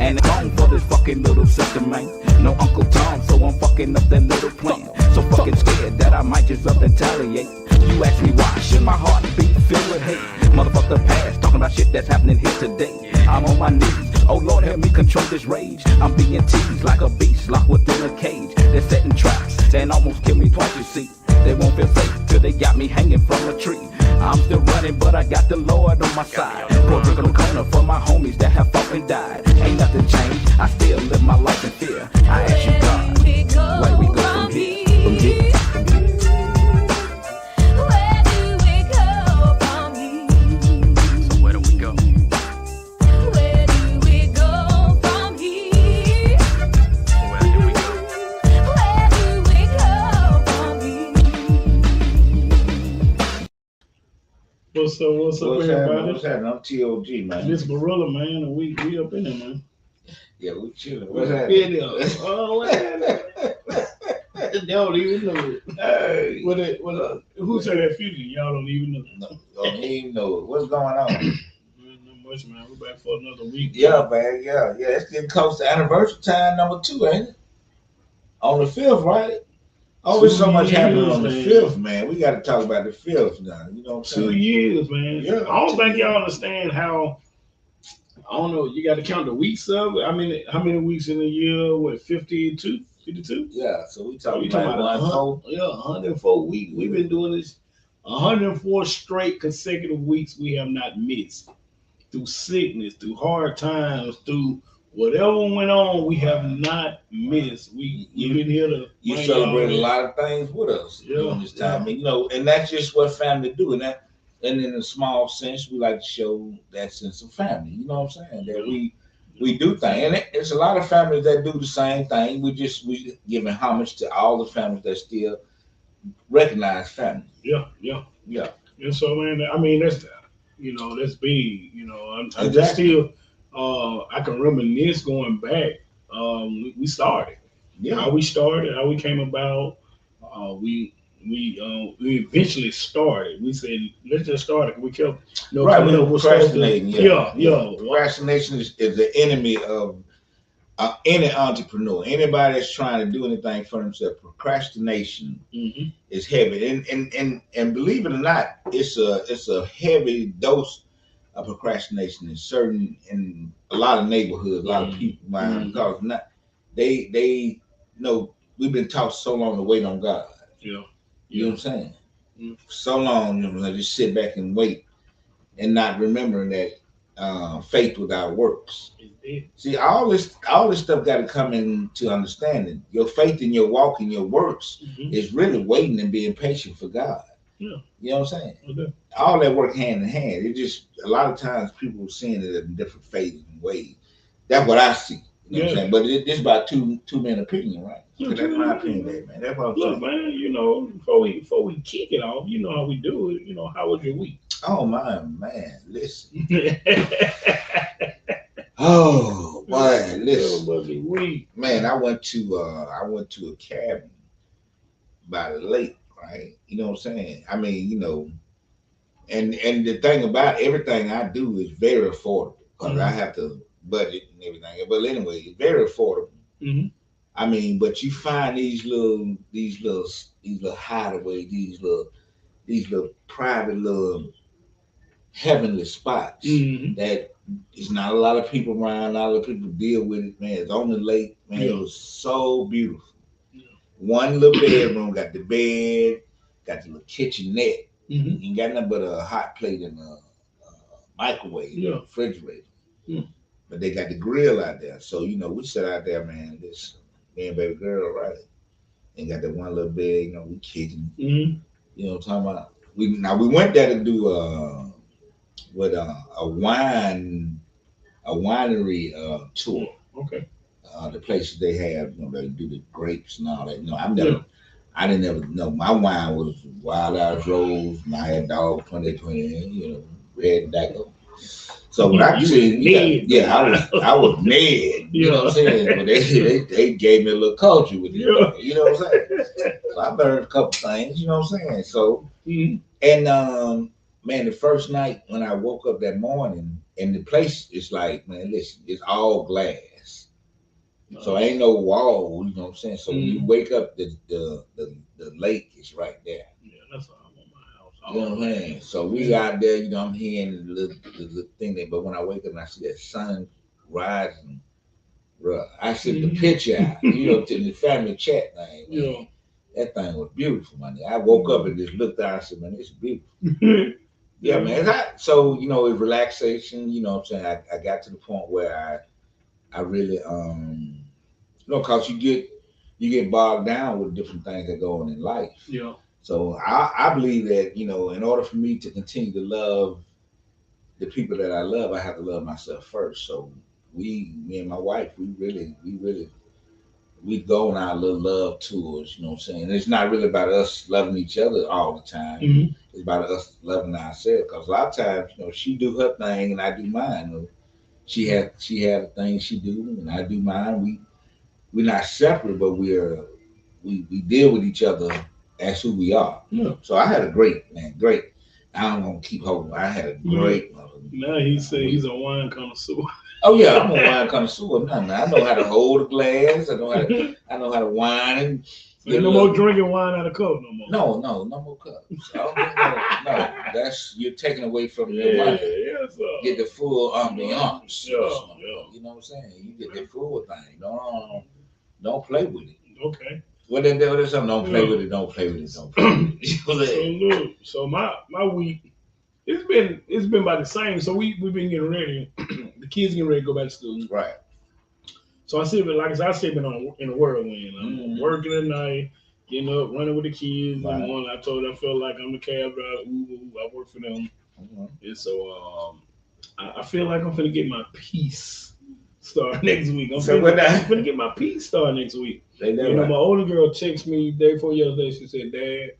And it's on for this fucking little sister, man. No Uncle Tom, so I'm fucking up that little plan. So fucking scared that I might just up and retaliate. You ask me why, should my heart be filled with hate? Motherfuck the past, talking about shit that's happening here today. I'm on my knees, oh Lord help me control this rage. I'm being teased like a beast locked within a cage. They're setting traps and almost kill me twice, you see. They won't feel safe till they got me hanging from a tree. I'm still running, but I got the Lord on my side. Pour drink on the corner for my homies that have fought and died. Ain't nothing changed, I still live my life in fear. I ask you God, where we go from here? From here. Where do we go from here? So where do we go? Where do we go from here? Where do we go? Where do we go from here? What's up, everybody? What's happening? I'm T.O.G, man. This Gorilla, man, and we up in there, man. Yeah, we chilling. What's What's happening? happening? Oh, what happened? They don't even know it. Hey, Who said that future? Y'all don't even know. no, don't even know it. What's going on? Not much, man. We're back for another week. Yeah, man. Yeah. It's getting close to anniversary time number 2, ain't it? On the 5th, right? Oh, there's so much happening on the 5th, man. We got to talk about the 5th now. You know what I'm 2 saying? years, man. Yeah. I don't think y'all understand how. I don't know. You got to count the weeks of it. I mean, how many weeks in a year? What, 52? 52? Yeah. So we talking You talking about about 104 weeks. We've been doing this 104 straight consecutive weeks. We have not missed through sickness, through hard times, through whatever went on. We have not missed. We've been here to. You celebrate a lot of things with us during this time, and, and that's just what family do. And in a small sense, we like to show that sense of family. You know what I'm saying? That we do things, and it's a lot of families that do the same thing. We giving homage to all the families that still recognize family. Yeah. And so, man, I mean, that's big. I'm just still. I can reminisce going back. We started. Yeah. How we started, how we came about. We eventually started. We said, let's just start it. We kept Right, we were procrastinating. Yeah. Procrastination is the enemy of any entrepreneur. Anybody that's trying to do anything for themselves, procrastination is heavy. And believe it or not, it's a heavy dose of procrastination in a lot of neighborhoods, a lot of people mind, because they know we've been taught so long to wait on God. Yeah. You know what I'm saying? So long, just sit back and wait and not remembering that faith without works. See, all this stuff got to come into understanding. Your faith and your walk and your works is really waiting and being patient for God. Yeah. You know what I'm saying? Okay. All that work hand in hand. It just a lot of times people are seeing it in different phases and ways. That's what I see. You know what I'm saying? But it's about two men opinion, right? That's my opinion, man. That's what I'm saying. Look, man, before we kick it off, you know how we do it. How was your week? Oh my man, listen. Oh boy, listen. Man, I went to a cabin by the lake, right? You know what I'm saying? I mean, and the thing about everything I do is very affordable because I have to budget and everything. But anyway, it's very affordable. I mean, but you find these little hideaways, these little private little heavenly spots that is not a lot of people around, not a lot of people deal with it, man. It's on the lake, man. It was so beautiful. One little bedroom, got the bed, got the little kitchenette. Ain't got nothing but a hot plate and a microwave, refrigerator. But they got the grill out there. So, we sit out there, man, me and baby girl, right? And got that one little bed, we kicking. You know what I'm talking about? We went there to do a winery tour. Okay. The places they have, they do the grapes and all that. I didn't ever know. My wine was Wild Hours Rose, Maya Dog 2020, Red Daco. So when I see, I was Ned. You know what I'm saying? But they gave me a little culture with it. You know what I'm saying? So I learned a couple things. You know what I'm saying? So and man, the first night when I woke up that morning, and the place is like, man, listen, it's all glass. So ain't no wall, you know what I'm saying? So when you Mhm. wake up, the lake is right there. Yeah, that's all I want my house. You know what I'm saying? So we Yeah. out there, I'm hearing the thing there, but when I wake up and I see that sun rising, bruh, I sent the picture out, to the family chat thing, man. Yeah. That thing was beautiful, man. I woke up and just looked out and said, man, it's beautiful. Yeah, man. So, it's relaxation, you know what I'm saying? I got to the point where I really cause you get bogged down with different things that go on in life. Yeah. So I believe that, in order for me to continue to love the people that I love, I have to love myself first. So me and my wife, we go on our little love tours, you know what I'm saying? And it's not really about us loving each other all the time. Mhm. It's about us loving ourselves. Because a lot of times, she do her thing and I do mine. She had the things she do and I do mine. We're not separate, but we deal with each other as who we are. Yeah. So I had a great. I don't want to keep holding. I had a great. Now he said he's a wine connoisseur. Oh yeah, I'm a wine connoisseur. I know how to hold a glass. I know how to wine. So ain't no more drinking wine out of cup no more. No more cups. No. That's you're taking away from the wine. Yes, sir. Get the full ambiance. Yeah. You know what I'm saying? You get the full thing. Don't play with it. Okay. Well, then there's something. Don't play with it. Don't play with it. Don't play with it. So my week, it's been about the same. So we've been getting ready. The kids getting ready to go back to school. Right. So I still been, like I said, I still been in a whirlwind. I'm working at night, getting up, running with the kids. Right. And one, I told her I felt like I'm the cab driver. I work for them. And so I feel like I'm finna get my peace start next week. I'm finna get my peace start next week. My older girl texted me day before yesterday. She said, Dad,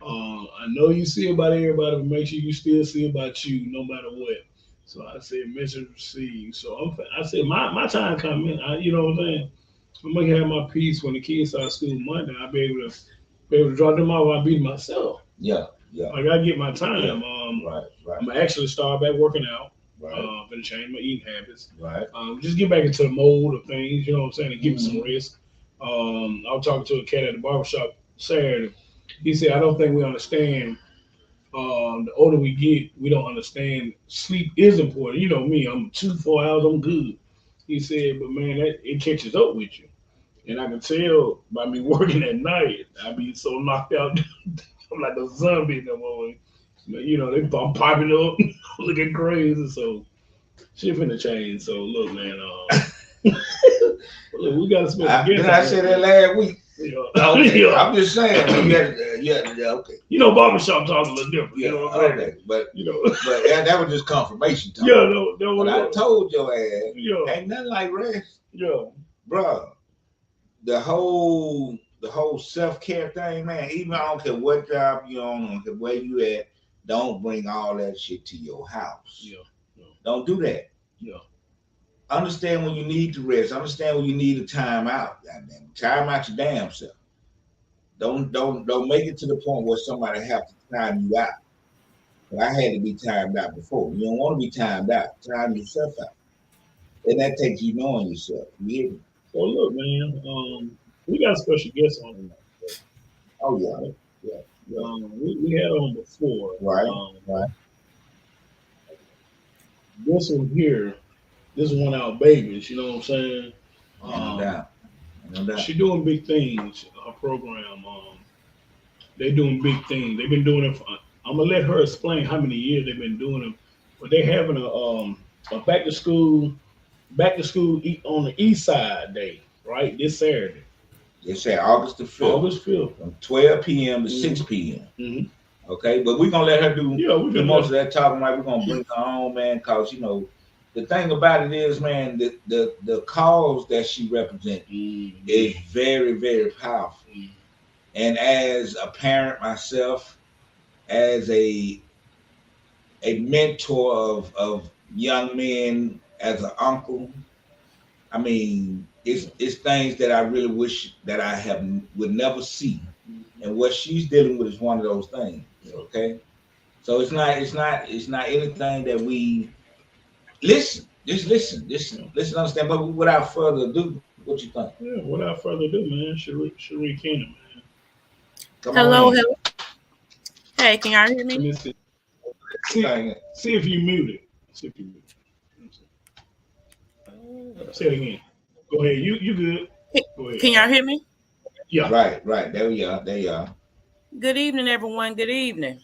I know you see about everybody, but make sure you still see about you no matter what. So I said, message received. So I said, my time coming. You know what I'm saying? I'm gonna have my peace when the kids start school Monday. I'll be able to drop them off. I'll be myself. Yeah. Like I get my time. Right. I'm gonna actually start back working out. Right. Gonna change my eating habits. Right. Just get back into the mold of things. You know what I'm saying? And give me some rest. I was talking to a cat at the barbershop Saturday. He said, I don't think we understand. The older we get, we don't understand sleep is important. You know me, I'm 2-4 hours, I'm good. He said, but man, it catches up with you. And I can tell by me working at night, I be so knocked out. I'm like a zombie in the morning. I'm popping up, looking crazy. So shit finna change. So look, man, look, we gotta spend. Did I say that last week? Okay. I'm just saying. Okay. Barbershop talk a little different. You know what I'm saying? But that was just confirmation talk. Yeah, no. But I told your ass, ain't nothing like rest. Yeah, bro. The whole self-care thing, man. Even I don't care what job you on, I don't care where you at. Don't bring all that shit to your house. Yeah. Don't do that. Yeah. Understand when you need to rest. Understand when you need a time out. Goddamn, time out your damn self. Don't make it to the point where somebody have to time you out. But I had to be timed out before. You don't want to be timed out. Time yourself out. And that takes you knowing yourself. You hear me? Well, look, man. We got a special guest on tonight. Oh yeah. We had on before. Right. This one here. This is one of our babies, you know what I'm saying? No doubt. She doing big things. Her program, they doing big things. They've been doing it. I'm gonna let her explain how many years they've been doing it. But they having a back to school on the East Side day, right? This Saturday. They say August the 5th. August 5th. From 12 p.m. to 6 p.m. Mm-hmm. Okay, but we're gonna let her do most of that talking. Right, we're gonna bring her on, man, because the thing about it is, man, the cause that she represents is very, very powerful. And as a parent myself, as a mentor of young men, as an uncle, I mean, it's things that I really wish that I would never see. And what she's dealing with is one of those things. Okay, so it's not anything that we listen. Just listen. Understand. But without further ado, What you think? Yeah, without further ado, man, Cherie Keenan, man. Come on Hello, in. hello. Hey, can y'all hear Let me? me see, Dang it. see if you muted. See if you muted. Say it again. Go ahead. You good. Go ahead. Can y'all hear me? Yeah. Right. There we are. There you are. Good evening, everyone. Good evening.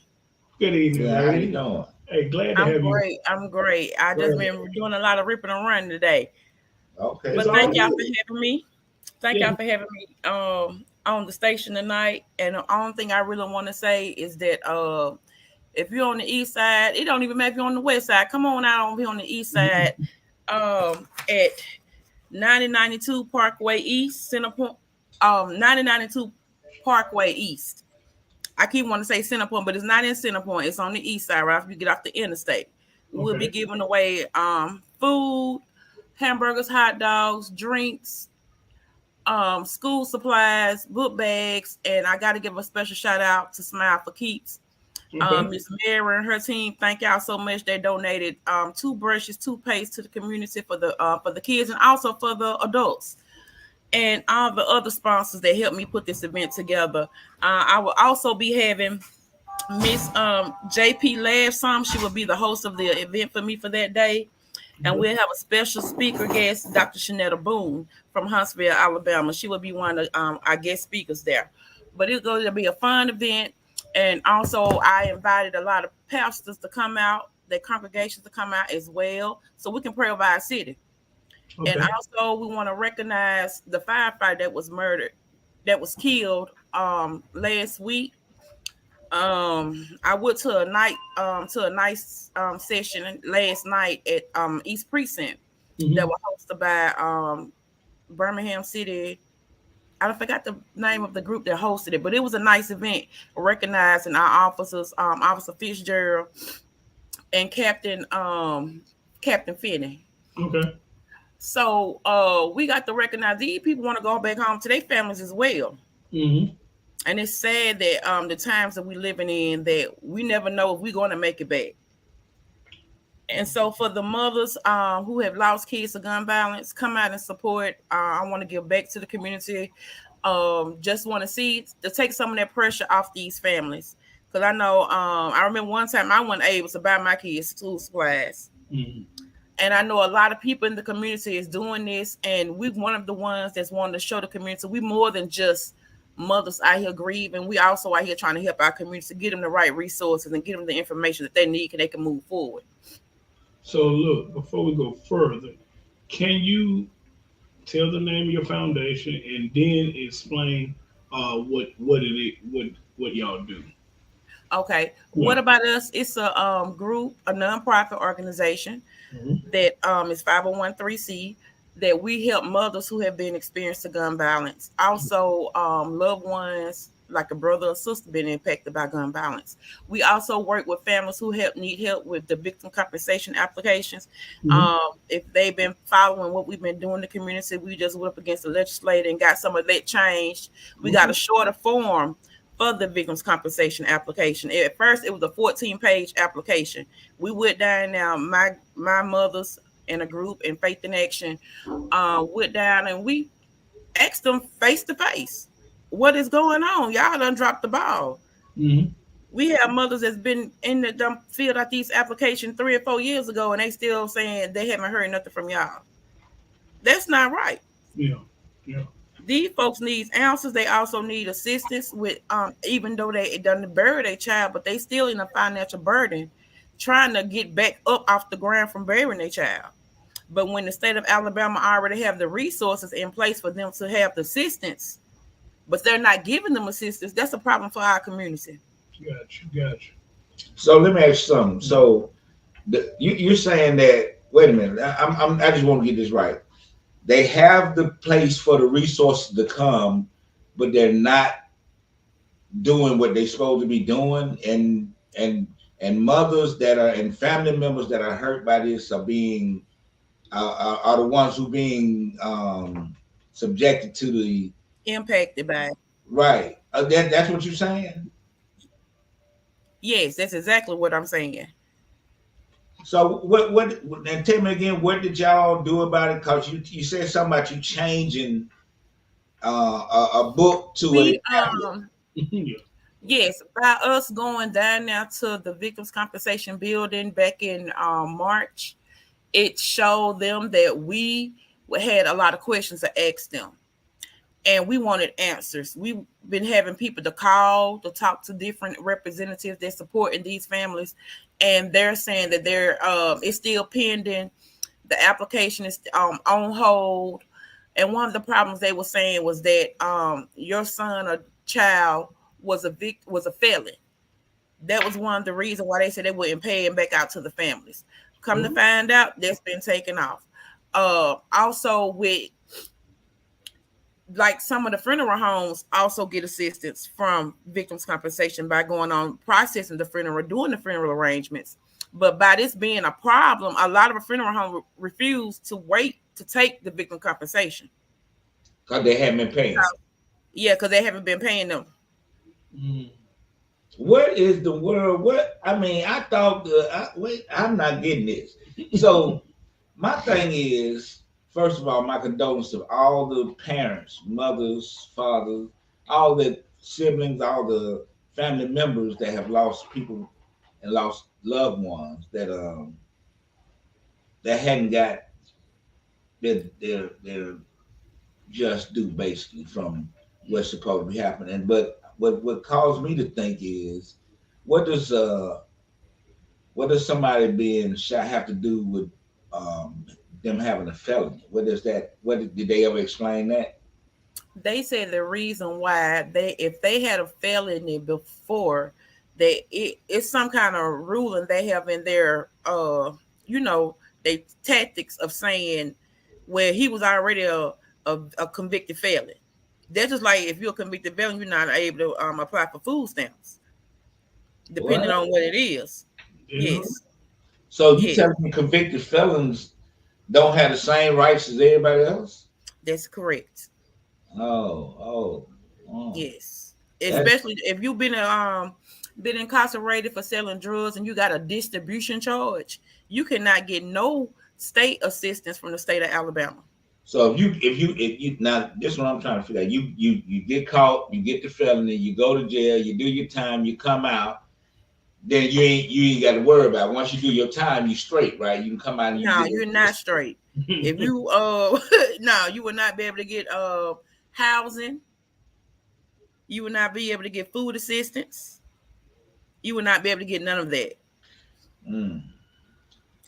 Good evening, Yeah, how you lady. doing? Hey, glad to I'm have you. great. I'm great. I just Glad. been doing a lot of ripping and running today. Okay, It's But all thank okay. y'all good. for having me. Thank Yeah. y'all for having me on the station tonight. And the only thing I really want to say is that if you're on the east side, it don't even matter if you're on the west side. Come on out on here on the east side. At 9092 Parkway East, Center Point. 9092 Parkway East. I keep wanting to say Center Point, but it's not in Center Point. It's on the east side, right after you get off the interstate. We'll be Okay. giving away food, hamburgers, hot dogs, drinks, school supplies, book bags, and I got to give a special shout out to Smile for Keeps. Okay. Miss Mary and her team, thank y'all so much. They donated toothbrushes, toothpaste to the community for the kids and also for the adults and all the other sponsors that helped me put this event together. I will also be having Miss JP Lavsom. She will be the host of the event for me for that day. And we'll have a special speaker guest, Dr. Shanetta Boone from Huntsville, Alabama. She will be one of our guest speakers there. But it's going to be a fun event. And also, I invited a lot of pastors to come out, their congregations to come out as well, so we can pray over our city. And Okay. also, we want to recognize the firefighter that was murdered, that was killed last week. I went to a nice session last night at East Precinct that Mm-hmm. was hosted by Birmingham City. I forgot the name of the group that hosted it, but it was a nice event recognizing our officers, Officer Fitzgerald and Captain Finney. Okay. So we got to recognize these people want to go back home to their families as well. Mm-hmm. And it's sad that the times that we're living in that we never know if we're going to make it back. And so for the mothers who have lost kids to gun violence, come out and support. I want to give back to the community. Just want to see to take some of that pressure off these families. Because I know I remember one time I wasn't able to buy my kids school supplies. Mm-hmm. And I know a lot of people in the community is doing this. And we're one of the ones that's wanting to show the community we more than just mothers out here grieving. We also out here trying to help our community get them the right resources and get them the information that they need so they can move forward. So look, before we go further, can you tell the name of your foundation and then explain what it is, what y'all do? Okay. Yeah. What about us? It's a group, a nonprofit organization Mm-hmm. that is 501c that we help mothers who have been experienced to gun violence. Also, loved ones like a brother or sister been impacted by gun violence. We also work with families who need help with the victim compensation applications. Mm-hmm. If they've been following what we've been doing in the community, we just went up against the legislator and got some of that changed. We got a shorter form for the victims compensation application. At first, it was a 14-page application. We went down now, my mothers in a group in Faith in Action went down and we asked them face to face, what is going on? Y'all done dropped the ball. Mm-hmm. We have mothers that's been in the dump filled out these applications 3 or 4 years ago, and they still saying they haven't heard nothing from y'all. That's not right. Yeah. Yeah. These folks need answers. They also need assistance with even though they done bury their child, but they still in a financial burden trying to get back up off the ground from burying their child. But when the state of Alabama already have the resources in place for them to have the assistance, but they're not giving them assistance, that's a problem for our community. Gotcha. So let me ask you something. So you're saying that? Wait a minute. I just want to get this right. They have the place for the resources to come, but they're not doing what they're supposed to be doing, and mothers that are and family members that are hurt by this are being are the ones who being subjected to the Impacted by it. right. That's what you're saying. Yes, that's exactly what I'm saying. So what? And tell me again, what did y'all do about it? Because you said something about you changing a book to a We tablet. Yeah. yes, by us going down now to the victims compensation building back in March, it showed them that we had a lot of questions to ask them, and we wanted answers. We've been having people to call to talk to different representatives that supporting these families, and they're saying that they're it's still pending. The application is on hold, and one of the problems they were saying was that your son or child was a felon. That was one of the reasons why they said they wouldn't pay him back out to the families. Come to find out, that's been taken off. Also with like some of the funeral homes also get assistance from victims compensation by going on processing the funeral, doing the funeral arrangements. But by this being a problem, a lot of the funeral homes refuse to wait to take the victim compensation. Because they haven't been paying. Yeah, because they haven't been paying them. Mm. What is the world? What I mean, I thought wait, I'm not getting this. So my thing is, first of all, my condolences to all the parents, mothers, fathers, all the siblings, all the family members that have lost people and lost loved ones that hadn't got their just due basically from what's supposed to be happening. But what caused me to think is what does uh what does somebody being shot have to do with them having a felony? What does that? What did they ever explain that? They said the reason why they if they had a felony before they it's some kind of ruling they have in their you know they tactics of saying where he was already a convicted felon. That's just like if you're a convicted felon, you're not able to apply for food stamps, depending What? on what it is. Yeah. Yes, So you yes, telling me convicted felons don't have the same rights as everybody else? that's correct. Oh. Yes, That's especially if you've been incarcerated for selling drugs and you got a distribution charge, you cannot get no state assistance from the state of Alabama. so if you now this is what I'm trying to figure out. You get caught, you get the felony, you go to jail, you do your time, you come out, then you ain't got to worry about it. Once you do your time, you straight, right? You can come out and you No, get you're it. not straight. If you no, you will not be able to get housing. You will not be able to get food assistance. You will not be able to get none of that. Mm,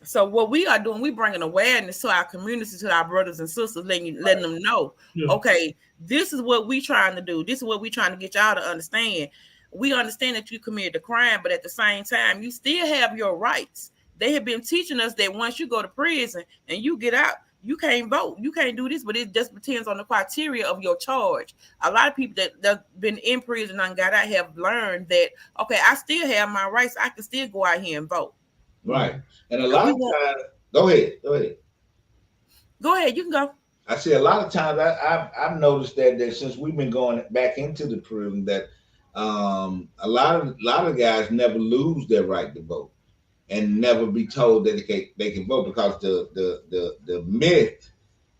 So what we are doing, we bringing awareness to our community, to our brothers and sisters, letting them know, Yeah. okay, this is what we trying to do. This is what we trying to get y'all to understand. We understand that you committed a crime, but at the same time, you still have your rights. They have been teaching us that once you go to prison and you get out, you can't vote, you can't do this, but it just depends on the criteria of your charge. A lot of people that been in prison and got out have learned that, okay, I still have my rights. I can still go out here and vote. right. And a And lot we of want times, go ahead. go ahead, you can go. I say a lot of times I've noticed that since we've been going back into the prison that a lot of guys never lose their right to vote and never be told that they can vote because the myth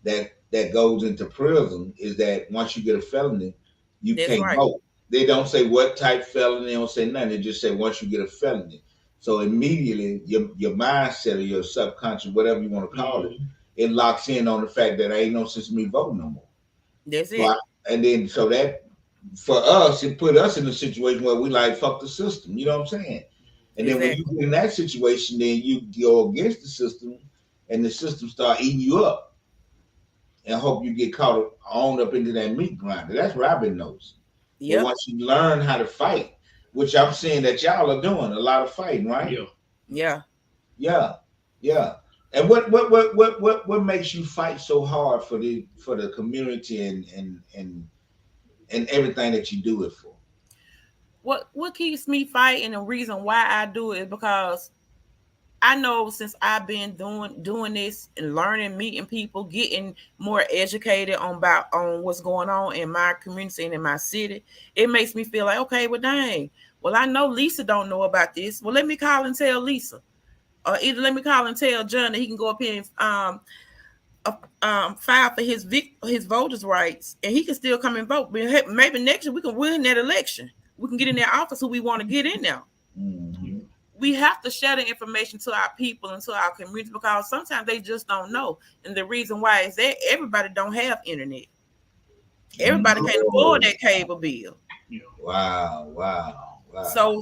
that goes into prison is that once you get a felony you That's can't right. vote. They don't say what type felony, they don't say nothing. They just say once you get a felony. So immediately your mindset or your subconscious, whatever you want to call it, it locks in on the fact that ain't no sense in me voting no more. That's So it. and then so that for us, it put us in a situation where we like fuck the system. You know what I'm saying? And then when you Exactly. get in that situation, then you go against the system, and the system start eating you up, and hope you get caught on up into that meat grinder. That's what I've been noticing. But Yep. once you learn how to fight, which I'm seeing that y'all are doing a lot of fighting, right? Yeah. Yeah. Yeah. And what makes you fight so hard for the community and everything that you do it for? What keeps me fighting, and the reason why I do it is because I know since I've been doing this and learning, meeting people, getting more educated on what's going on in my community and in my city, it makes me feel like, okay, well dang. Well, I know Lisa don't know about this. Well, let me call and tell Lisa. or either let me call and tell John that he can go up here and file for his voters' rights, and he can still come and vote. But maybe next year we can win that election. We can get in that office who we want to get in there. Mm-hmm. We have to share the information to our people and to our community because sometimes they just don't know. And the reason why is that everybody don't have internet. Everybody can't afford that cable bill. Wow. So,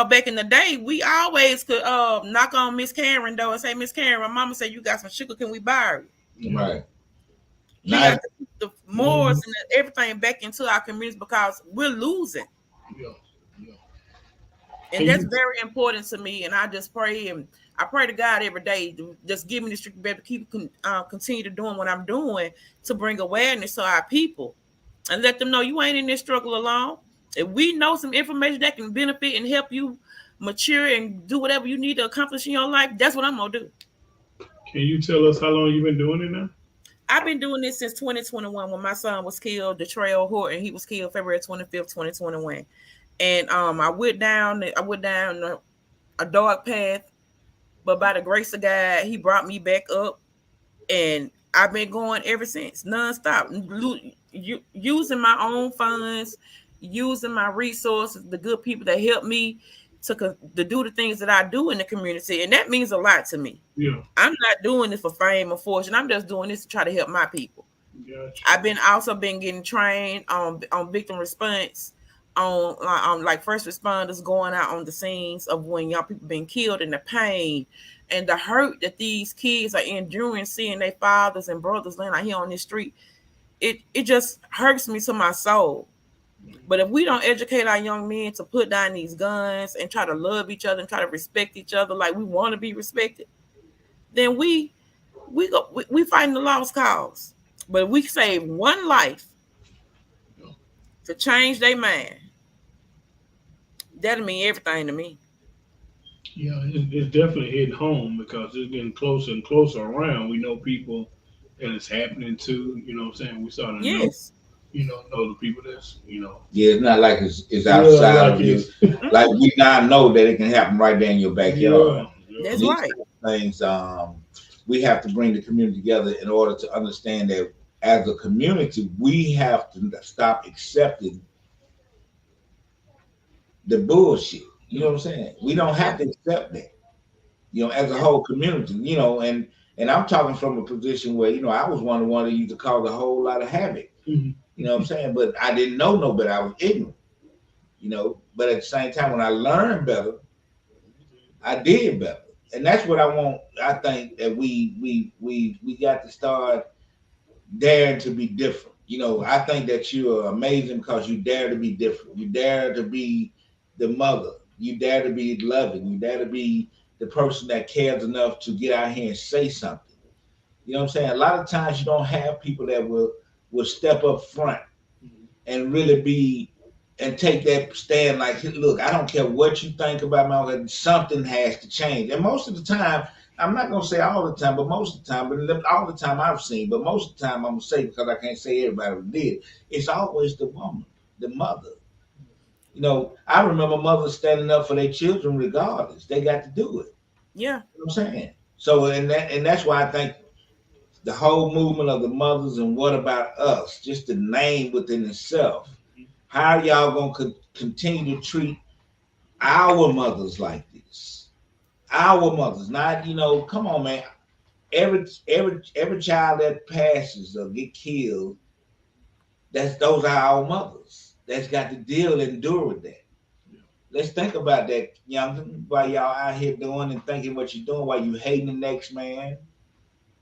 back in the day, we always could knock on Miss Karen though and say, Miss Karen, my mama said you got some sugar. Can we borrow it? Right. She got to put the morals and everything back into our communities because we're losing. And that's very important to me. And I just pray, and I pray to God every day to just give me the strength to keep continue to doing what I'm doing to bring awareness to our people and let them know you ain't in this struggle alone. If we know some information that can benefit and help you mature and do whatever you need to accomplish in your life, that's what I'm gonna do. Can you tell us how long you've been doing it now? I've been doing this since 2021 when my son was killed, Detrail Horton. He was killed February 25th, 2021. And I went down a dark path, but by the grace of God, he brought me back up, and I've been going ever since, nonstop, using my own funds, using my resources, the good people that help me to do the things that I do in the community, and that means a lot to me. Yeah, I'm not doing this for fame or fortune. I'm just doing this to try to help my people. gotcha. I've also been getting trained on victim response, on like first responders going out on the scenes of when young people been killed, and the pain and the hurt that these kids are enduring, seeing their fathers and brothers laying out here on this street. It just hurts me to my soul. But if we don't educate our young men to put down these guns and try to love each other and try to respect each other like we want to be respected, then we fighting the lost cause. But if we save one life to change their mind, that'll mean everything to me. Yeah, it's definitely hitting home because it's getting closer and closer around. We know people that it's happening to. You know what I'm saying? We starting to Yes. know the people that's Yeah, it's not like it's outside like of you. it's Like we now know that it can happen right there in your backyard. That's These right. things, we have to bring the community together in order to understand that as a community, we have to stop accepting the bullshit. You know what I'm saying? We don't have to accept that. As a whole community. And I'm talking from a position where I was one of the ones that used to cause a whole lot of havoc. Mhm. You know what I'm saying? But I didn't know no better. I was ignorant. But at the same time, when I learned better, I did better. And that's what I want. I think that we got to start daring to be different. I think that you are amazing because you dare to be different. You dare to be the mother. You dare to be loving. You dare to be the person that cares enough to get out here and say something. You know what I'm saying? A lot of times you don't have people that will step up front and really be and take that stand like, look, I don't care what you think about my something has to change. And most of the time, I'm not gonna say all the time, but most of the time, but all the time I've seen, but most of the time I'm gonna say, because I can't say everybody who did, it's always the woman, the mother. I remember mothers standing up for their children regardless. They got to do it. Yeah. You know what I'm saying? So and that's why I think the whole movement of the mothers and what about us, just the name within itself. How are y'all gonna continue to treat our mothers like this? Our mothers, not come on, man. Every child that passes or get killed, those are our mothers. That's got to endure with that. Let's think about that, young. While y'all out here doing and thinking what you're doing, while you hating the next man,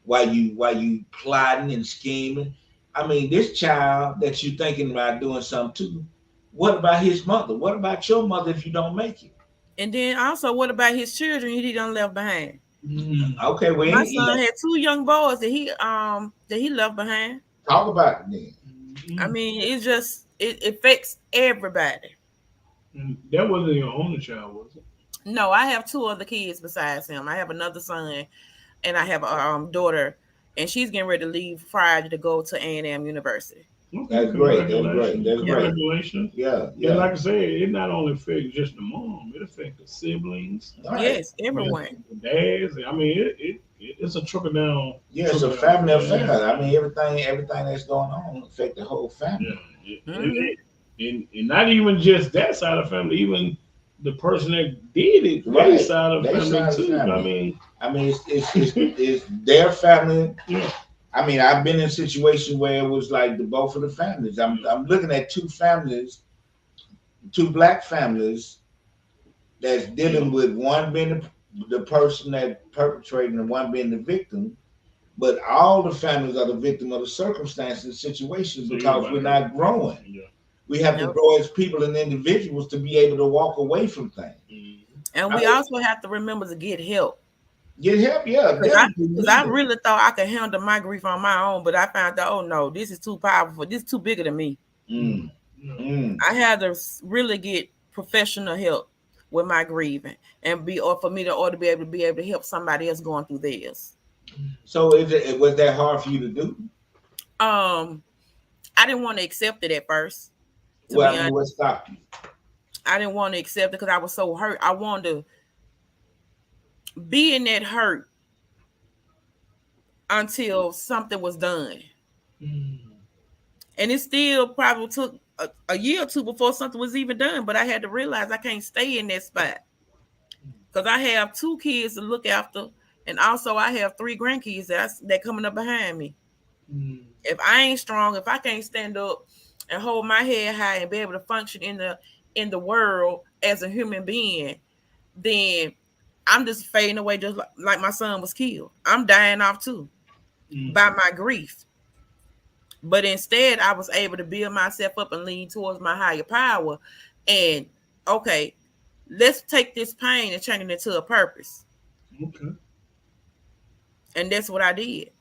while you plotting and scheming. I mean, this child that you're thinking about doing something to, what about his mother? What about your mother if you don't make it? And then also, what about his children he done left behind? Okay, well, my son had 2 young boys that he left behind. Talk about it then. I mean, it affects everybody. That wasn't your only child, was it? No, I have 2 other kids besides him. I have another son, and I have a daughter, and she's getting ready to leave Friday to go to A&M University. That's great. That's great. That's great. Congratulations. Yeah, And like yeah. I said, it not only affects just the mom, it affects the siblings, All right. Yes, everyone. the dads. I mean, it's a trickle down. Yeah, it's a family affair. I mean, everything that's going on affect the whole family. Yeah. Mhm. And not even just that side of the family, even the person that did it, Right. their side of the Their family side of the too. family. I mean, it's their family. Yeah. I mean, I've been in situations where it was like the both of the families. I'm looking at two families, two black families that's dealing with one being the person that perpetrated and one being the victim. But all the families are the victim of the circumstances and situations because we're not growing. Yeah. We have to Nope. grow as people and individuals to be able to walk away from things. And we also have to remember to get help. Get help, yeah. Because I really thought I could handle my grief on my own, but I found out, oh no, this is too powerful. This is too bigger than me. I had to really get professional help with my grieving and for me to be able to help somebody else going through theirs. So was that hard for you to do? I didn't want to accept it at first. Well, I mean, what stopped you? I didn't want to accept it because I was so hurt. I wanted to be in that hurt until something was done. And it still probably took a year or two before something was even done. But I had to realize I can't stay in that spot because I have 2 kids to look after, and also I have 3 grandkids that coming up behind me. If I ain't strong, if I can't stand up and hold my head high and be able to function in the world as a human being, then I'm just fading away, just like my son was killed. I'm dying off too by my grief. But instead, I was able to build myself up and lean towards my higher power. And okay, let's take this pain and turn it into a purpose. Okay. And that's what I did.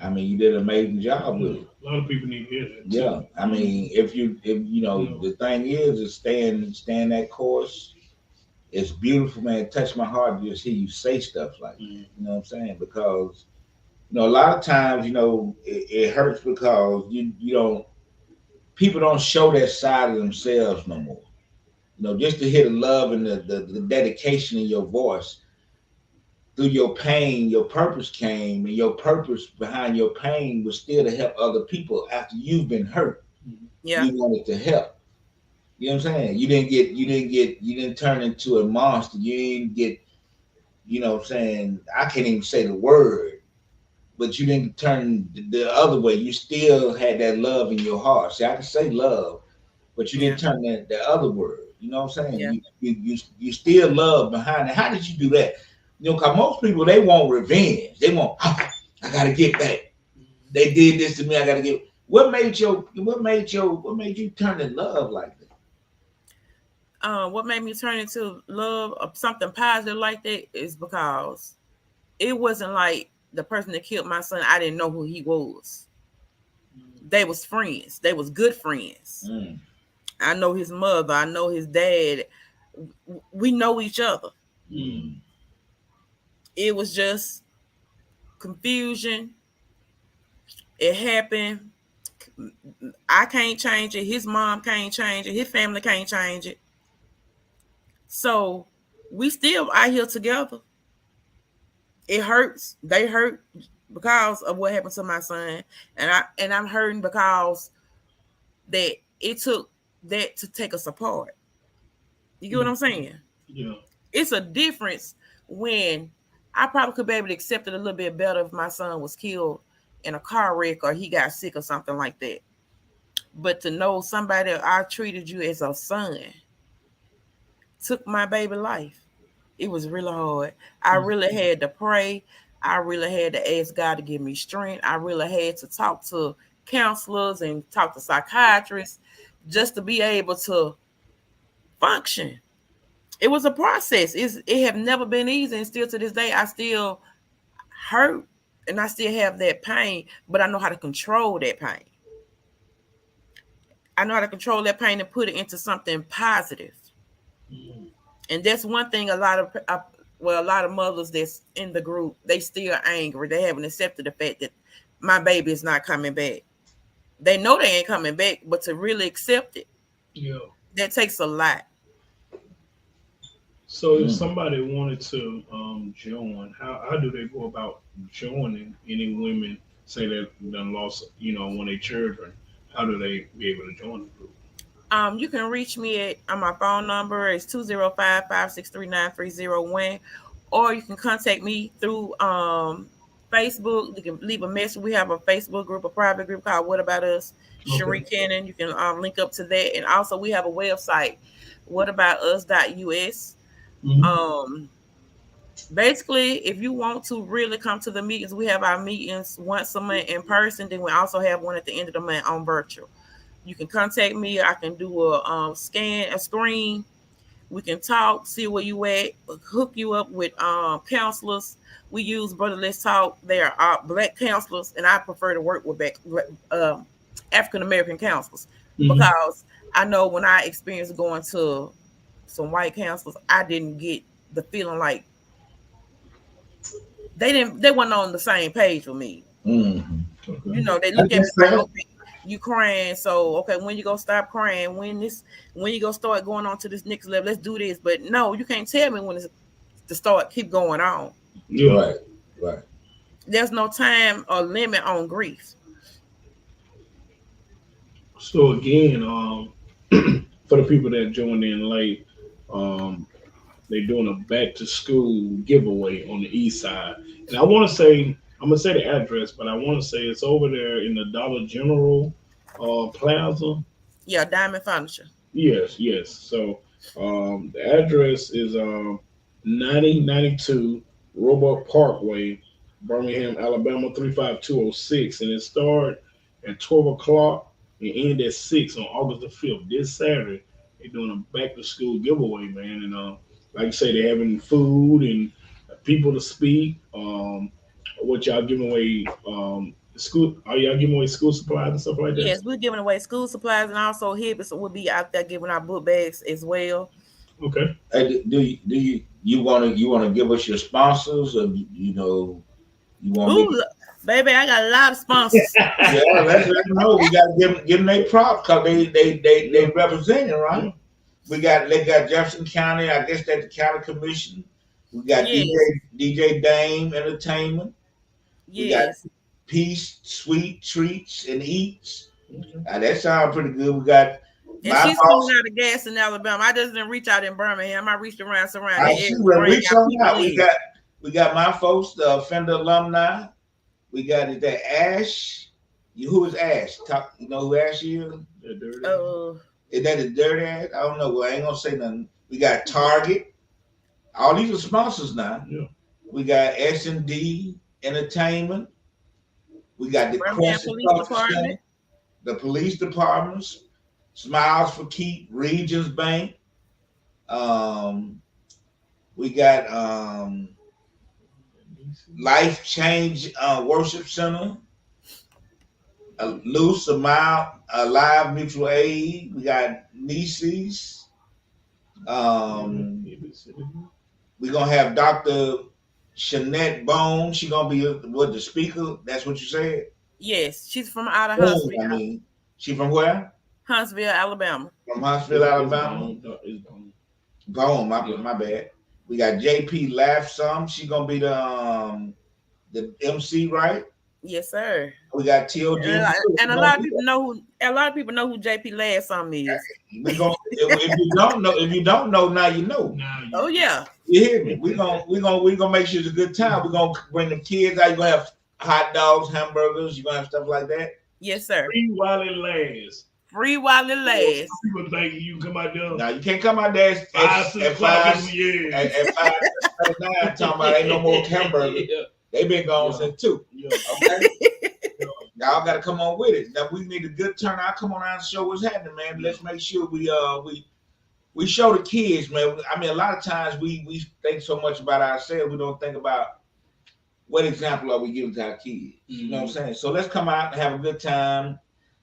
I mean, you did an amazing job with it. A lot of people need to hear that. Yeah, I mean, if you know, the thing is staying that course. It's beautiful, man. It touched my heart to just hear you say stuff like that. You know what I'm saying? Because a lot of times, it hurts because you don't. People don't show that side of themselves no more. Just to hear the love and the dedication in your voice. Through your pain, your purpose came, and your purpose behind your pain was still to help other people after you've been hurt. Yeah. You wanted to help. You know what I'm saying? You didn't turn into a monster. You didn't get, what I'm saying? I can't even say the word, but you didn't turn the other way. You still had that love in your heart. See, I can say love, but you didn't turn the other word. You know what I'm saying? Yeah. You still love behind it. How did you do that? Because most people, they want revenge. They want, I gotta get back. They did this to me. I gotta get. What made you turn to love like that? What made me turn into love or something positive like that is because it wasn't like the person that killed my son. I didn't know who he was. They was friends. They was good friends. I know his mother. I know his dad. We know each other. It was just confusion. It happened. I can't change it. His mom can't change it. His family can't change it. So we still out here together. It hurts. They hurt because of what happened to my son, and I'm hurting because that it took that to take us apart. You get what I'm saying? Yeah. It's a difference when I probably could be able to accept it a little bit better if my son was killed in a car wreck or he got sick or something like that. But to know somebody I treated you as a son took my baby life, it was really hard. I really had to pray. I really had to ask God to give me strength. I really had to talk to counselors and talk to psychiatrists just to be able to function. It was a process. It have never been easy, and still to this day, I still hurt and I still have that pain, but I know how to control that pain. I know how to control that pain and put it into something positive. And that's one thing a lot of mothers that's in the group, they still angry. They haven't accepted the fact that my baby is not coming back. They know they ain't coming back, but to really accept it, Yeah. that takes a lot. So if somebody wanted to join, how do they go about joining? Any women say that done lost, one of their children. How do they be able to join the group? You can reach me at my phone number is 205-563-9301, or you can contact me through Facebook. You can leave a message. We have a Facebook group, a private group called What About Us, Cherie Okay. Cannon. You can link up to that. And also we have a website, whataboutus.us. Mhm. Um Basically, if you want to really come to the meetings, we have our meetings once a month in person. Then we also have one at the end of the month on virtual. You can contact me. I can do a screen. We can talk, see where you at, hook you up with counselors. We use Brother Let's Talk. They are Black counselors, and I prefer to work with African American counselors Mhm. because I know when I experienced going to some white counselors, I didn't get the feeling like they weren't on the same page with me. Mm-hmm. You Okay. know, they look at me That's like, fair. okay, you crying, so okay, when you gonna stop crying? When you gonna start going on to this next level? Let's do this. But no, you can't tell me when it's to start keep going on. Yeah. Right, right. There's no time or limit on grief. So again, for the people that joined in late, um, they're doing a back to school giveaway on the east side. And I want to say, I'm gonna say the address, but I want to say it's over there in the Dollar General Plaza. Yeah, diamond furniture. Yes, yes. So the address is 9092 Roebuck Parkway, Birmingham, Alabama 35206, and it starts at 12 o'clock and end at 6 on August the 5th. This Saturday, they're doing a back to school giveaway, man. And like I say, they're having food and people to speak. What y'all giving away? School? Are y'all giving away school supplies and stuff like that? Yes, we're giving away school supplies, and also Hibbs will be out there giving out book bags as well. Hey, do you want to give us your sponsors, or you want me? Ooh, baby, I got a lot of sponsors. Yeah, let them know. We got to give them their props because they representing, right? They got Jefferson County. I guess that's the county commission. We got Yes, DJ Dame Entertainment. We got yes. Peace, Sweet Treats and Eats. That sounds pretty good. We got And my she's coming boss. out of gas in Alabama. I just didn't reach out in Birmingham. I reached around surrounding I area see. to Well, bring reach our on people out. We in. got my folks, the Fender alumni. We got it that Ash. Who is Ash? You know who Ash is? They're dirty. Is that a dirty ass? I don't know. Well, I ain't gonna say nothing. We got Target. All these are sponsors now. Yeah. We got S&D Entertainment. We got the Birmingham Crescent Police Culture Department. Center, the police departments, Smiles for Keep, Regions Bank. Um, we got Life Change Worship Center, Loose Amount, Live Mutual Aid. We got Nieces. Um, we're gonna have Dr. Shanette Bone. She gonna be what the speaker. That's what you said. Yes, she's from out of Boom. Huntsville, I mean, she from where? Alabama. From Huntsville, Alabama. It's gone. Bone. My bad. We got JP Laugh Some. She gonna be the MC, right? Yes, sir. We got T.O.G. And a lot of people know who JP Last Sum is. We gonna if you don't know now you know. Now you Oh yeah. You hear me? We gonna make sure it's a good time. We're gonna bring the kids out. You're gonna have hot dogs, hamburgers, you're gonna have stuff like that. Yes, sir. free while it lasts. Free while it lasts. People think you come out there Now you can't come out there at 5, 6 at o'clock five in the at 5:09 talking about ain't no more hamburger. Yeah. They been gone Yeah. since 2. Yeah. Okay. Y'all gotta come on with it. Now we need a good turnout. Come on out and show what's happening, man. Let's make sure we show the kids, man. I mean, a lot of times we think so much about ourselves, we don't think about what example are we giving to our kids. You know what I'm saying? So let's come out and have a good time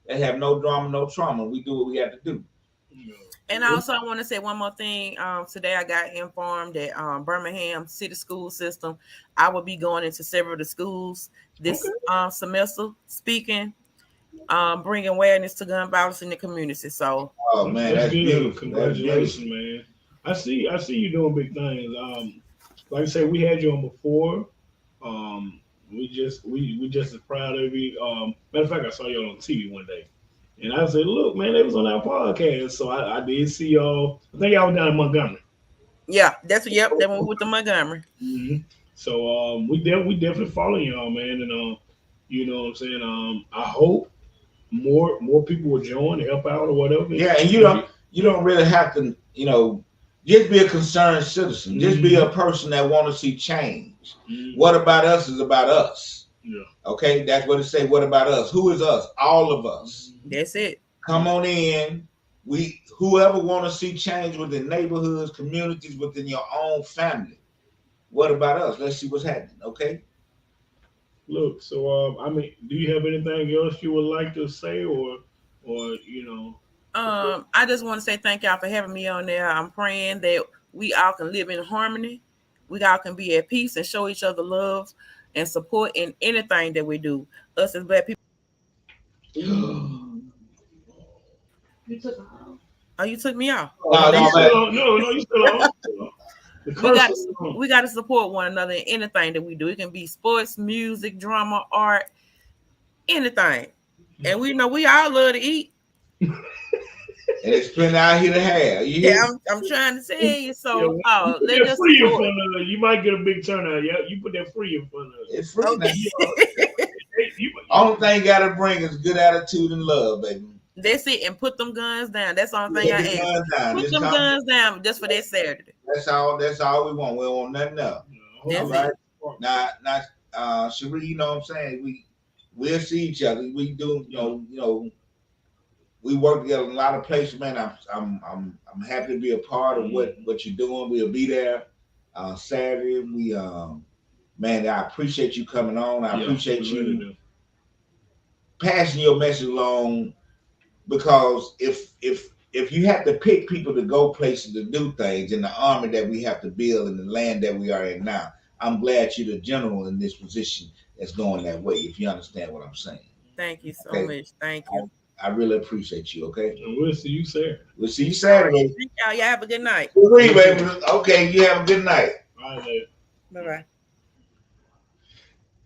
and have no drama, no trauma. We do what we have to do. Yeah. And also, I want to say one more thing. Today, I got informed that Birmingham City School System, I will be going into several of the schools this semester speaking. bring awareness to gun violence in the community. So Oh man, That's that's good. beautiful. That's beautiful. Congratulations, man. I see you doing big things. Like I said, we had you on before. We just as proud of you. Matter of fact, I saw you on TV one day, and I said, "Look, man, they was on our podcast." So I did see y'all. I think y'all was down in Montgomery. yeah, that's yep. That one with the Montgomery. hmm So we definitely follow y'all, man, and you know what I'm saying. I hope more people will join, help out, or whatever. Yeah, and you don't really have to, just be a concerned citizen. Just be a person that want to see change. What about us is about us. Yeah. Okay, that's what it say. What about us? Who is us? All of us. That's it. Come on in. Whoever want to see change within neighborhoods, communities, within your own family. What about us? Let's see what's happening. Okay. Look, so I mean, do you have anything else you would like to say, or you know? I just want to say thank y'all for having me on there. I'm praying that we all can live in harmony. We all can be at peace and show each other love and support in anything that we do. Us as black people. Oh, you took me off. No, You no, still man. on? No, you still on. The We curse got is on. we got to support one another in anything that we do. It can be sports, music, drama, art, anything. And we know we all love to eat. And it's plenty out here to have. You Yeah, hear? I'm trying to tell you. Yeah, So, when you put let's that just free in support. front of it, you might get a big turnout. Yeah, you put that free in front of it. It's free now. Okay. Only thing you gotta bring is good attitude and love, baby. That's it. And put them guns down. That's the only thing Put I the ask. guns down. Put Just them come. guns down just for that Saturday. That's all. That's all we want. We don't want nothing else. That's All right. Now, Cherie, you know what I'm saying? We'll see each other. We do, we work together in a lot of places, man. I'm happy to be a part of what you're doing. We'll be there Saturday. Man, I appreciate you coming on. I appreciate you passing your message along, because if you have to pick people to go places to do things in the army that we have to build in the land that we are in now, I'm glad you're the general in this position that's going that way, if you understand what I'm saying. Thank you so Okay. much. Thank you. I really appreciate you, okay? And we'll see you Saturday. We'll see you Saturday. Thank y'all. Y'all have a good night. Agree, baby. Okay, you have a good night. All right, later. Bye bye.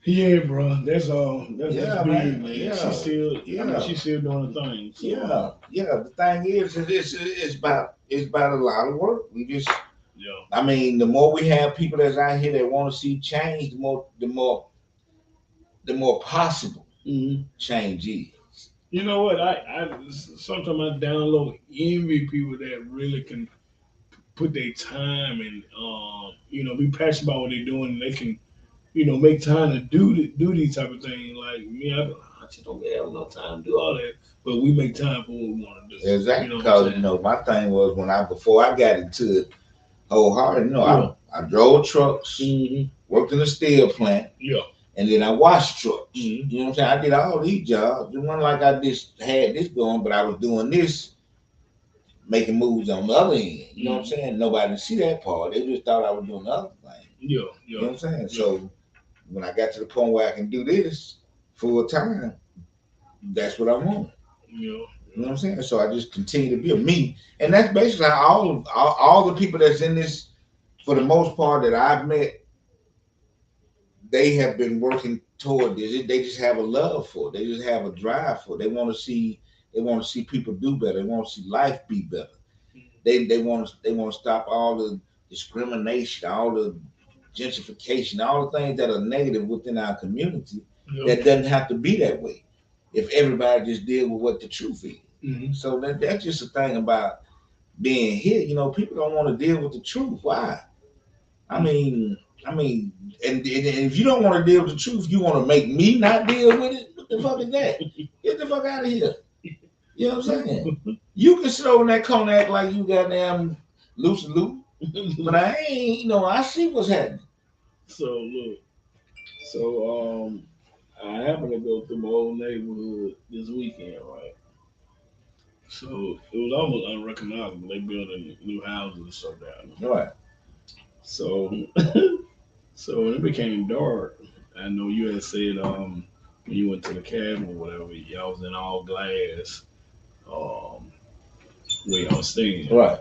Yeah, bro. That's all. That's Yeah, big, man. Yeah. She's still, I mean, Yeah. she's still doing the thing. So, Yeah. The thing is, it's about a lot of work. We just, yeah. I mean, the more we have people that's out here that want to see change, the more possible change is. You know what? I sometimes I download envy people that really can put their time and be passionate about what they're doing, and they can make time to do these type of things. Like me, I just don't have no time to do all that, but we make time for what we want to do. Exactly, You know what I'm because saying? my thing was before I got into it wholehearted. I drove trucks, worked in a steel plant, Yeah. and then I washed trucks. Mhm. You know what I'm saying? I did all these jobs. It wasn't like I just had this going, but I was doing this, making moves on the other end. You know what I'm saying? Nobody didn't see that part. They just thought I was doing the other thing. Yeah. You know what I'm saying? So when I got to the point where I can do this full time, that's what I want. Yeah. You know what I'm saying? So I just continue to be me, and that's basically how all the people that's in this, for the most part that I've met, they have been working toward this. They just have a love for it. They just have a drive for it. They want to see people do better. They want to see life be better. They want to stop all the discrimination, all the gentrification, all the things that are negative within our community. That doesn't have to be that way if everybody just deal with what the truth is. So that's just the thing about being here. People don't want to deal with the truth. Why? I mean, and if you don't want to deal with the truth, you want to make me not deal with it. What the fuck is that? Get the fuck out of here. You know what I'm saying? You can sit over in that corner act like you goddamn loose, but I ain't. I see what's happening. So look, I happened to go through my old neighborhood this weekend, right? So it was almost unrecognizable. They building new houses and stuff down there. Right. So so when it became dark, I know you had said when you went to the cabin or whatever, y'all was in all glass, where y'all staying. Right.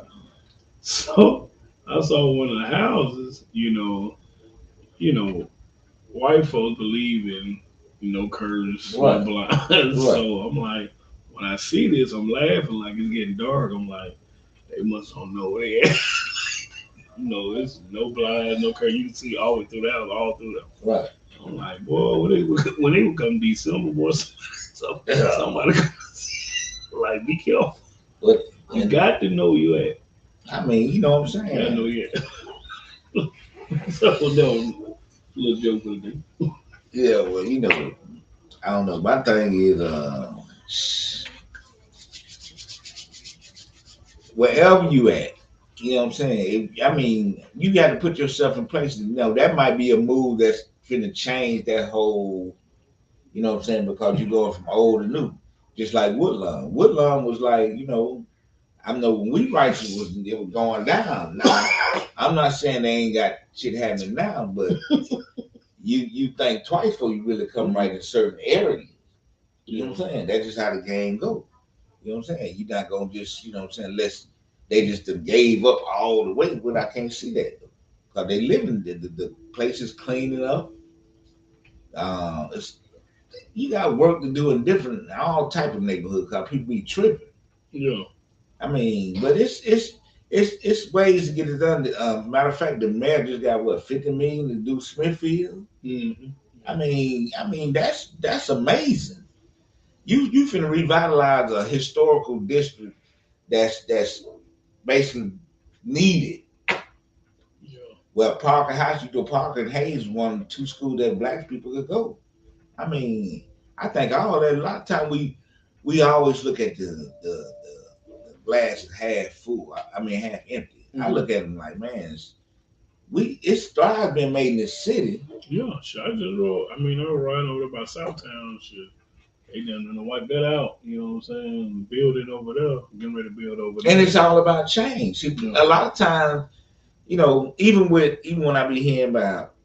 So I saw one of the houses, white folks believe in, curtains, no Right. blinds. Right. So I'm like, when I see this, I'm laughing like it's getting dark. I'm like, they must don't know where they at. It's no blinds, no curtain. You can see all the way through the house, all through them. Right. I'm like, boy, when they would come December, boy, somebody like, be careful. But You got to know you at. I mean, you know what I'm You gotta know saying? you at. So no, little joke for the day. Yeah, well, I don't know. My thing is, wherever you at, you know what I'm saying? I mean, you got to put yourself in place. That might be a move that's going to change that whole, you know what I'm saying? Because you're going from old to new. Just like Woodlawn. Woodlawn was like, I know when we righteous it was going down. Now, I'm not saying they ain't got shit happening now, but you think twice before you really come right in certain areas. You know what I'm saying? That's just how the game goes. You know what I'm saying? You're not gonna just, you know what I'm saying, unless they just gave up all the way. But I can't see that though. Because they live in the place is cleaning up. You got work to do in different all type of neighborhoods because people be tripping. Yeah. I mean, but it's ways to get it done. Matter of fact, the mayor just got $50 million to do Smithfield. Mm-hmm. I mean that's amazing. You finna revitalize a historical district that's basically needed. Yeah. Well, Parker House, you go Parker and Hayes, one of the two schools that black people could go. I mean, I think all that. A lot of time we always look at the glass is half full. I mean half empty. I look at them like, man, it's strides been made in this city. Yeah, shit. I was riding over there by Southtown and shit. They done to wipe that out. You know what I'm saying? Building over there, getting ready to build over there. And it's all about change. See, a lot of times, even when I be hearing about,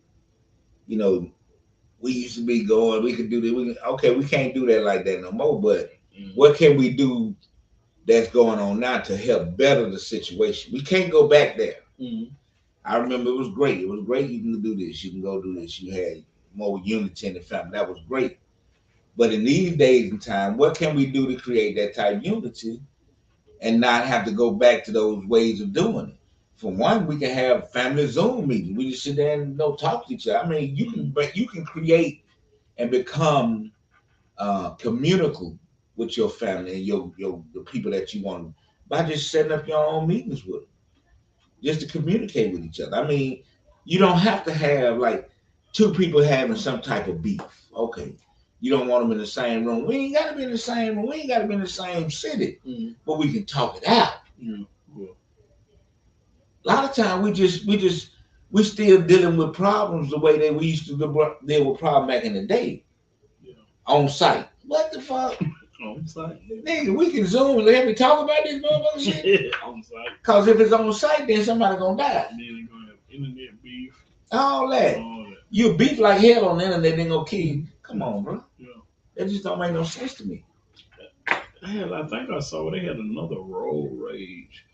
we used to be going, we could do this. Okay, we can't do that like that no more. But what can we do that's going on now to help better the situation? We can't go back there. Mm-hmm. I remember it was great. It was great. You can do this. You can go do this. You had more unity in the family. That was great. But in these days and time, what can we do to create that type of unity and not have to go back to those ways of doing it? For one, we can have family Zoom meetings. We just sit there and talk to each other. I mean, you can create and become communicable with your family and the people that you want by just setting up your own meetings with them, just to communicate with each other. I mean, you don't have to have like two people having some type of beef. Okay. You don't want them in the same room. We ain't got to be in the same room. We ain't got to be in the same city, but we can talk it out. Yeah. A lot of times we still dealing with problems the way that we used to deal with problems back in the day. Yeah. On site. What the fuck? On site. Nigga, we can Zoom and let me talk about this motherfucker shit. Yeah, on site. Because if it's on site, then somebody gonna die. And then they're gonna have internet beef. All that. You beef like hell on the internet, they gonna kill you. Come on, bro. Yeah. That just don't make no sense to me. Hell, I think I saw they had another road rage.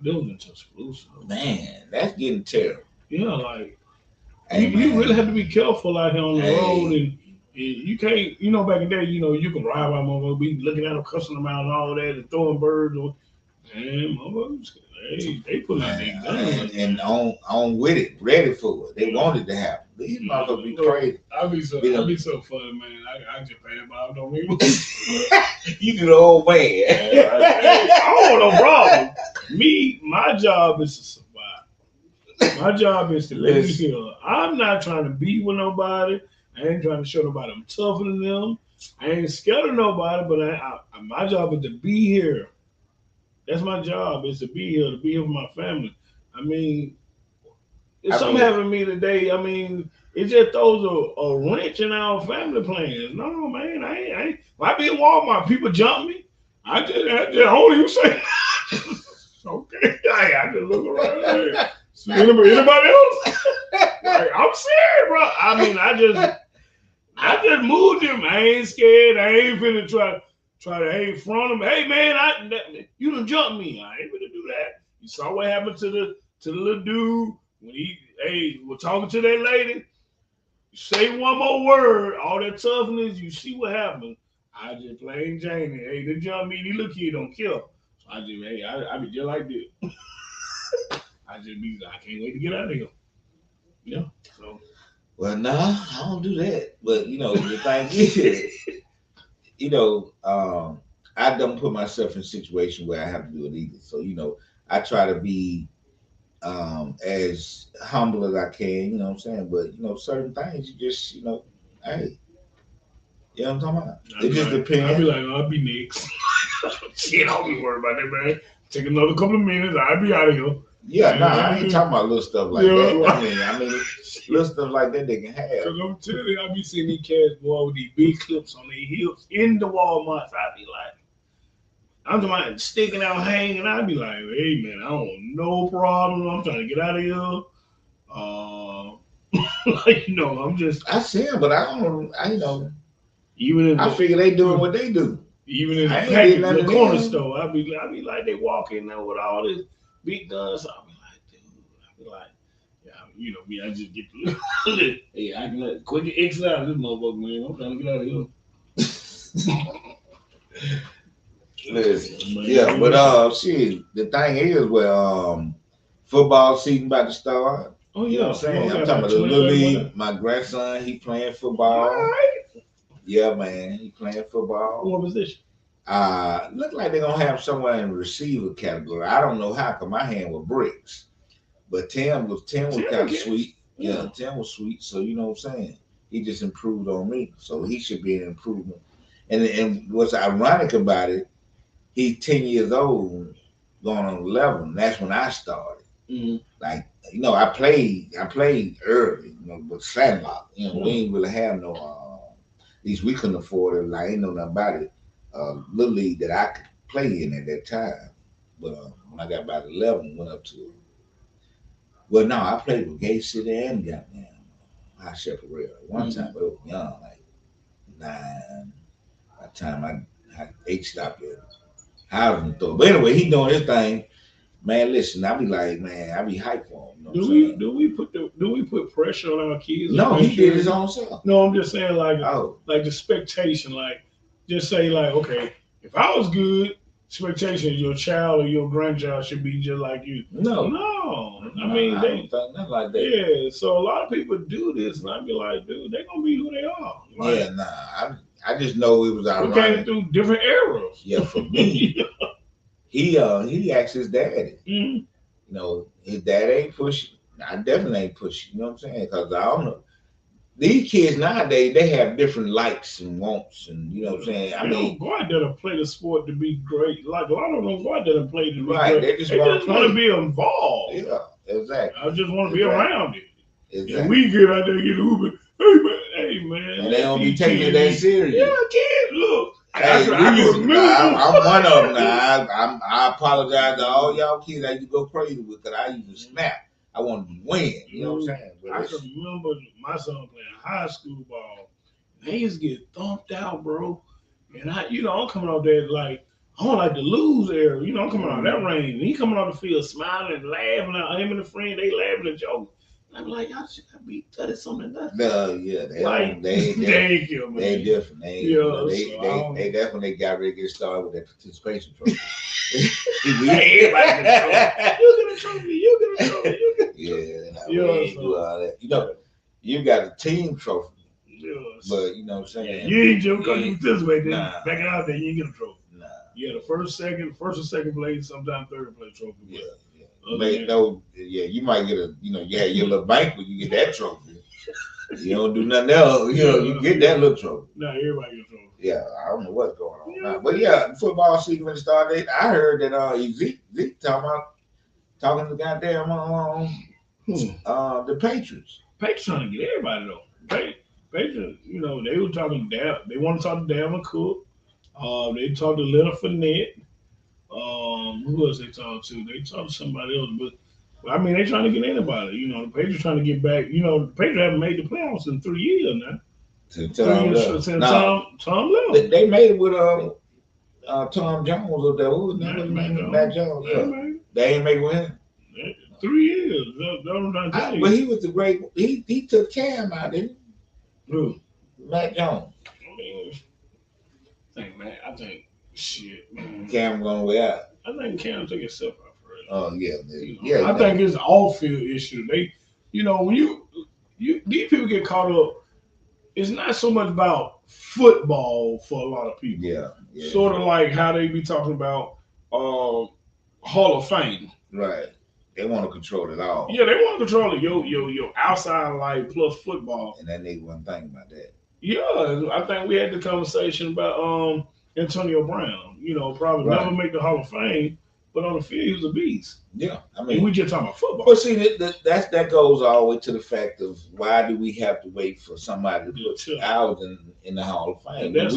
They was in Tuscaloosa. Man, that's getting terrible. Yeah, like Hey, you really have to be careful out here on the Hey. road, and you can't. Back in the day, you can ride by motherfuckers, be looking at them, cussing them out, and all that, and throwing birds. And motherfuckers, they put out their guns and on with it, ready for it. They wanted to happen. These motherfuckers be crazy. I be so funny, man. I just pass by, I don't even. You do the old man. I don't want no problem. My job is to survive. My job is to live here. I'm not trying to be with nobody. I ain't trying to show nobody I'm tougher than them. I ain't scared of nobody, but my job is to be here. That's my job, is to be here with my family. I mean, if something happened to me today, I mean, it just throws a wrench in our family plans. No, man, I ain't. If I be in Walmart, people jump me. I just only you say. Okay, I just look around there. Anybody else? Like, I'm serious, bro. I mean, I just moved him. I ain't scared. I ain't finna try to hey front him. Hey man, you done jumped me. I ain't finna do that. You saw what happened to the little dude when he was talking to that lady. Say one more word, all that toughness, you see what happened. I just plain Jane. Hey, the jump me, these little kids don't kill. So I just, I be just like this. I can't wait to get out of here. Yeah. So. Well, nah, I don't do that. But the thing is, I don't put myself in a situation where I have to do it either. So, I try to be as humble as I can, you know what I'm saying? But certain things you just, hey, you know what I'm talking about? It just depends. I'll be like, I'll be next. Shit, I don't be worried about that, man. Take another couple of minutes, I'll be out of here. Yeah, I ain't talking about little stuff like that. Right. I mean, little stuff like that they can have. Because I'm telling you, I be seeing these cats, boy, with these big clips on their hips in the Walmart. I be like, I'm talking about sticking out, hanging. I be like, hey, man, I don't want no problem. I'm trying to get out of here. I'm just. I see them, but I don't, even I figure they doing what they do. Even in the corner store, I be like, they walk in there with all this big guns. I be like, yeah, I just get the hey, I can quick exit out of this motherfucker, man. I'm trying to get out of here. Listen, yeah, but shit, the thing is, football season about to start. Oh yeah, you know what I'm saying? I'm talking about the little league. My grandson, he playing football. Right. Yeah, man, he playing football. What position? Look like they're gonna have somewhere in the receiver category. I don't know how, cause my hand was bricks. But Tim was kind of sweet. Yeah, Tim was sweet. So you know what I'm saying? He just improved on me. So he should be an improvement. And what's ironic about it, he's 10 years old, going on 11. That's when I started. Mm-hmm. Like, I played early, with Sandlock. We ain't really have no at least we couldn't afford it. Like, ain't know nothing about it. Little league that I could play in at that time. But when I got about 11, went up to well, no, I played with Gay City and goddamn High Chaparral. One time, but I was young, like 9. By the time I 8 stopped at housing store. But anyway, he doing his thing. Man, listen, I be like, man, I be hyped for him. Do we put pressure on our kids? No, he did his own self. No, I'm just saying like the expectation, like just say like, okay, if I was good, expectation your child or your grandchild should be just like you. No. I mean, I don't think nothing like that. Yeah, so a lot of people do this, and I be like, dude, they gonna be who they are. Like, yeah, nah. I just know it was ironic. We came through different eras. Yeah, for me, he asked his daddy. Mm-hmm. His dad ain't pushing. I definitely ain't pushing. You know what I'm saying? Because I don't know. These kids nowadays, they have different likes and wants, and you know what I'm saying. I mean, go out there to play the sport to be great. Like a lot of them go out there to play to be right. Great. They just want to be involved. Yeah, exactly. I just want to be around it. Exactly. And we get out there and get Uber. Hey man. And they don't be taking it that serious. Yeah, kids, look. Hey, I'm one of them now. I apologize to all y'all kids I used to go crazy with, because I used to snap. I wanted to win. You know what I'm saying? I can remember my son playing high school ball. They used to get thumped out, bro. And I'm coming out there like, I don't like to lose there. I'm coming out that rain. And he coming out the field smiling and laughing at him and the friend, they laughing and joking. I'm like, y'all should be 30 something. No, yeah, they ain't kill me. They different. They that's when they got ready to get started with that participation trophy. Everybody get a trophy. You get a trophy. Yeah, do all that. You got a team trophy. Yes. But you know what I'm saying? You ain't just coming this way, then back out there, you ain't get a trophy. Nah. Yeah, the first or second place, sometimes third place trophy. Yeah. You might get you had your little banquet, you get that trophy. You don't do nothing else, you get that little trophy. Nah, everybody gets a trophy. Yeah, I don't know what's going on now. But yeah, football season when it started, I heard that Zeke talking to goddamn the Patriots. Patriots trying to get everybody though. Patriots, they were talking they want to talk to Dalvin Cook. They talked to Leonard Fournette. Who else they talked to? They talked to somebody else, but I mean, they trying to get anybody. The Patriots trying to get back. The Patriots haven't made the playoffs in 3 years now. To 3 Tom years Love. to No, Tom left. they made it with Tom Jones up there. Who was Matt Matt Jones? Yeah, Yeah. man. They ain't make it with him. 3 years. That was not But he was the great. He took Cam out, didn't he? Who? Matt Jones. I think shit, man. Cam going way out. I think Cam took himself out first. Oh yeah, You know, I think it's off field issue. They, you know, when you these people get caught up, it's not so much about football for a lot of people. Yeah. Sort of like how they be talking about Hall of Fame. Right. They want to control it all. Yeah, they want to control it. Your outside life plus football. And that nigga wasn't thinking about that. Yeah, I think we had the conversation about Antonio Brown. You know, probably never make the Hall of Fame, but on the field he was a beast. Yeah, I And mean, we just talking about football. but see, that goes all the way to the fact of why do we have to wait for somebody to put ours in the Hall of Fame? And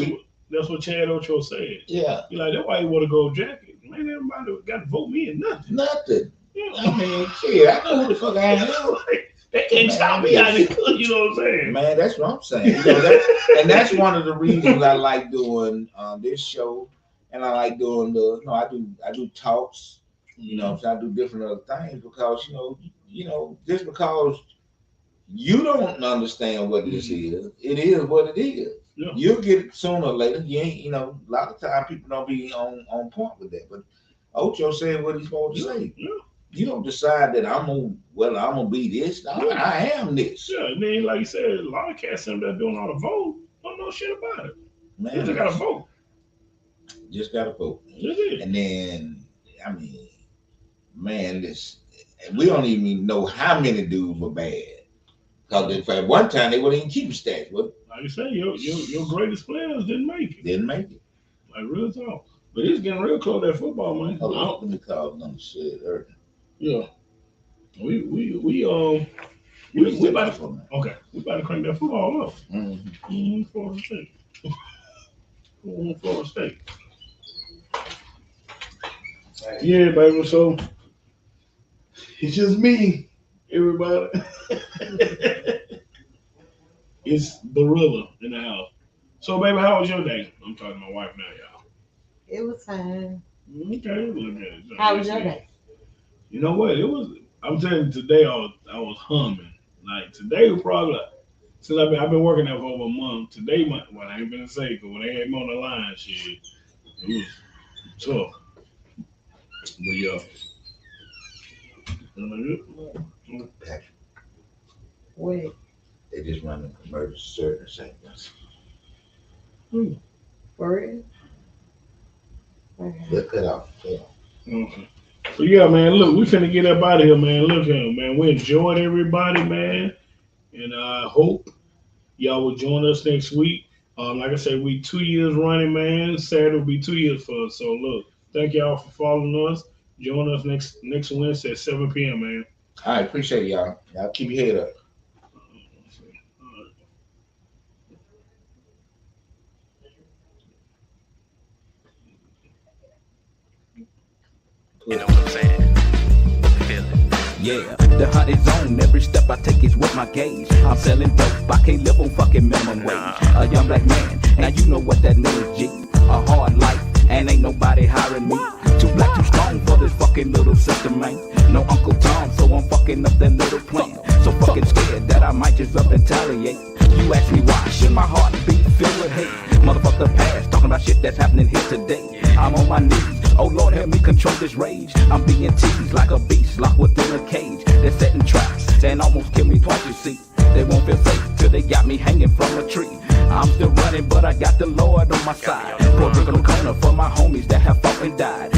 that's what Chad Ocho said. Yeah, You like that's why he wore the gold jacket. Man, everybody got to vote me in nothing. nothing. You know? I mean, shit, I know who the fuck I am. They can't stop me out of it. You know what I'm saying? Man, that's what I'm saying. You know, and that's one of the reasons I like doing this show, and I like doing I do talks. You know, so I do different other things because you know, just because you don't understand what this is, it is what it is. Yeah. You'll get it sooner or later. You ain't, you know, a lot of time people don't be on point with that. But Ocho said what he's supposed to say. Yeah. You don't decide that I'm gonna be this. No, I am this. Yeah, and then like you said, a lot of cats in there doing all the vote don't know shit about it. Man, you just gotta vote. Just gotta vote. And then I mean, man, we don't even know how many dudes were bad. Because at one time they wouldn't even keep stats. Like you say, your greatest players didn't make it. Like real talk. But it's getting real close to that football, man. Let me call them shit early. Yeah. We about to crank that football up. Florida State. Florida State. Yeah, baby. So it's just me, everybody. It's Barilla in the house. So, baby, how was your day? I'm talking to my wife now, y'all. It was fine. Okay, look at it. How was your day? You know what? It was. I'm telling you, today I was humming. Like today was probably since I've been working there for over a month. Today, I ain't gonna say because when they had me on the line, shit, it was tough. But yeah. Wait. They just run a commercial certain seconds. For real? Look it up. Yeah. Okay. So yeah, man, look, we finna get up out of here, man. Look here, man. We enjoyed everybody, man. And I hope y'all will join us next week. Like I said, we 2 years running, man. Saturday will be 2 years for us. So look, thank y'all for following us. Join us next Wednesday at 7 p.m., man. All right, appreciate it, y'all. Y'all keep your head up. You know what I'm saying? Feel it. Yeah, the hunt is on. Every step I take is with my gauge. I'm selling dope. I can't live on fucking minimum wage. A young black man, now you know what that means, G. A hard life, and ain't nobody hiring me. Too black, too strong for this fucking little system, man. No Uncle Tom, so I'm fucking up that little plan. So fucking scared that I might just up and retaliate. You ask me why, should my heart be filled with hate? Motherfucker past, talking about shit that's happening here today. I'm on my knees. Oh Lord, help me control this rage. I'm being teased like a beast locked within a cage. They're setting traps and almost kill me twice, you see. They won't feel safe till they got me hanging from a tree. I'm still running, but I got the Lord on my side. Pour drink on the corner for my homies that have fought and died.